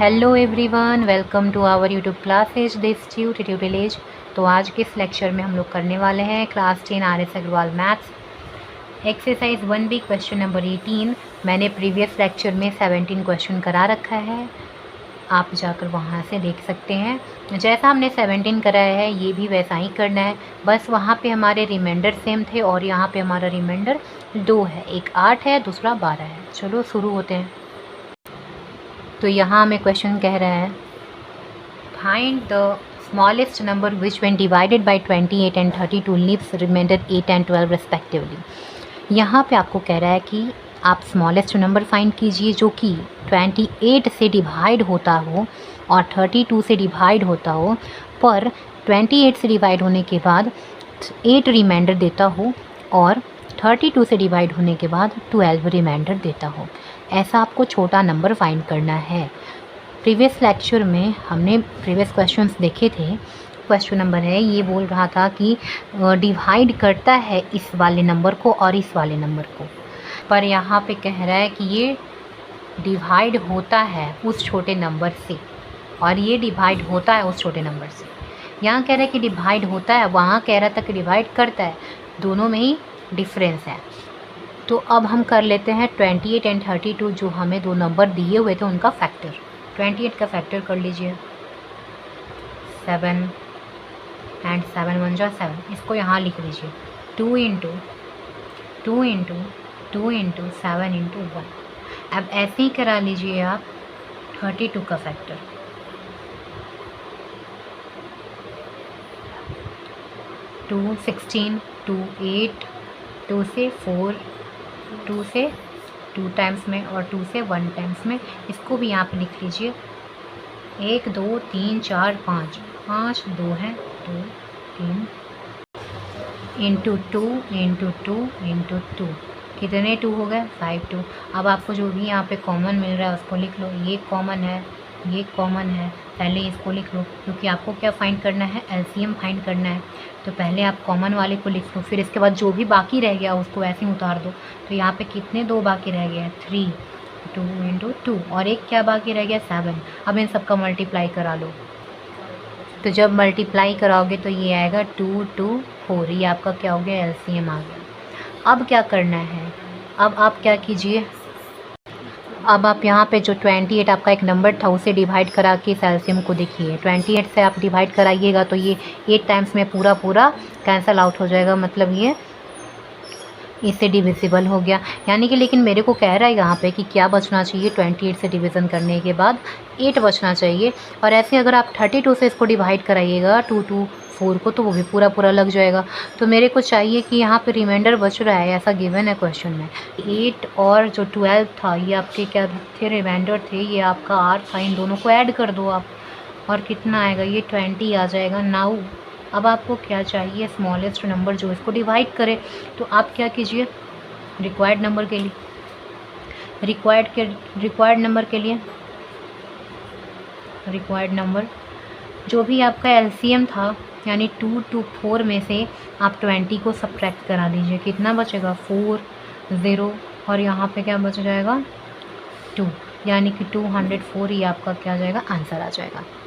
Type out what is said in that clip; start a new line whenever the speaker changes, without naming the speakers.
Hello everyone, welcome to our YouTube classes this tutorial edge. तो आज के इस लेक्चर में हम लोग करने वाले हैं class 10 RS Agarwal maths exercise 1B question number 18। मैंने प्रीवियस लेक्चर में 17 क्वेश्चन करा रखा है, आप जाकर वहाँ से देख सकते हैं। जैसा हमने 17 कराया है ये भी वैसा ही करना है, बस वहाँ पे हमारे रिमाइंडर सेम थे और यहाँ पे हमारा रिमाइंडर 2 है, एक 8 है दूसरा 12 है। चलो शुरू होते हैं। तो यहाँ हमें क्वेश्चन कह रहा है find the smallest number which when divided by 28 and 32 leaves reminder 8 and 12 respectively. यहाँ पे आपको कह रहा है कि आप स्मॉलेस्ट नंबर फाइंड कीजिए जो कि 28 से डिवाइड होता हो और 32 से डिवाइड होता हो, पर 28 से डिवाइड होने के बाद 8 रिमाइंडर देता हो और 32 से डिवाइड होने के बाद 12 रिमाइंडर देता हो। ऐसा आपको छोटा नंबर फाइंड करना है। प्रीवियस लेक्चर में हमने प्रीवियस क्वेश्चंस देखे थे। क्वेश्चन नंबर है, ये बोल रहा था कि डिवाइड करता है इस वाले नंबर को और इस वाले नंबर को, पर यहाँ पे कह रहा है कि ये डिवाइड होता है उस छोटे नंबर से और ये डिवाइड होता है उस छोटे नंबर से। यहाँ कह रहा है कि डिवाइड होता है, वहाँ कह रहा था कि डिवाइड करता है, दोनों में ही डिफरेंस है। तो अब हम कर लेते हैं 28 एंड 32 जो हमें दो नंबर दिए हुए थे उनका फैक्टर। 28 का फैक्टर कर लीजिए 7 एंड 7 1 जा 7, इसको यहाँ लिख लीजिए 2 इंटू 2 इंटू 2 इंटू 7 इंटू 1। अब ऐसे ही करा लीजिए आप 32 का फैक्टर। 2 16, 2 8, 2 से 4, 2 से 2 टाइम्स में और 2 से 1 टाइम्स में। इसको भी यहाँ पे लिख लीजिए 1 2 3 4 5, 5 2 है 2 3 इंटू 2 इंटू 2 इंटू 2, कितने 2 हो गए 5 2। अब आपको जो भी यहाँ पे कॉमन मिल रहा है उसको लिख लो। ये कॉमन है, ये कॉमन है, पहले इसको लिख लो क्योंकि आपको क्या फाइंड करना है, एलसीएम फाइंड करना है। तो पहले आप कॉमन वाले को लिख लो, फिर इसके बाद जो भी बाकी रह गया उसको ऐसे ही उतार दो। तो यहाँ पे कितने 2 बाकी रह गया 3, 2 इंटू 2, और एक क्या बाकी रह गया 7। अब इन सबका मल्टीप्लाई करा लो। तो जब मल्टीप्लाई कराओगे तो ये आएगा 2 2 4, ये आपका क्या हो गया एलसीएम आ गया। अब क्या करना है, अब आप क्या कीजिए, अब आप यहाँ पे जो 28 आपका एक नंबर था उसे डिवाइड करा के इस एलसीएम को देखिए। 28 से आप डिवाइड कराइएगा तो ये 8 टाइम्स में पूरा पूरा कैंसिल आउट हो जाएगा, मतलब ये इससे डिविजिबल हो गया। यानी कि लेकिन मेरे को कह रहा है यहाँ पे कि क्या बचना चाहिए, 28 से डिवीज़न करने के बाद 8 बचना चाहिए। और ऐसे अगर आप 32 से इसको डिवाइड कराइएगा 2 2 4 को तो वो भी पूरा पूरा लग जाएगा। तो मेरे को चाहिए कि यहाँ पे रिमाइंडर बच रहा है, ऐसा गिवन है क्वेश्चन में। 8 और जो 12 था ये आपके क्या थे, रिमाइंडर थे, ये आपका 8 था। इन दोनों को ऐड कर दो आप और कितना आएगा, ये 20 आ जाएगा। नाउ अब आपको क्या चाहिए, स्मॉलेस्ट नंबर जो इसको डिवाइड करे। तो आप क्या कीजिए, रिक्वायर्ड नंबर के लिए रिक्वायर्ड नंबर जो भी आपका एलसीएम था, यानी 2 2 4 में से आप 20 को सब्ट्रैक्ट करा दीजिए। कितना बचेगा 4 0, और यहाँ पे क्या बच जाएगा 2, यानी कि 204 ही आपका क्या आ जाएगा, आंसर आ जाएगा।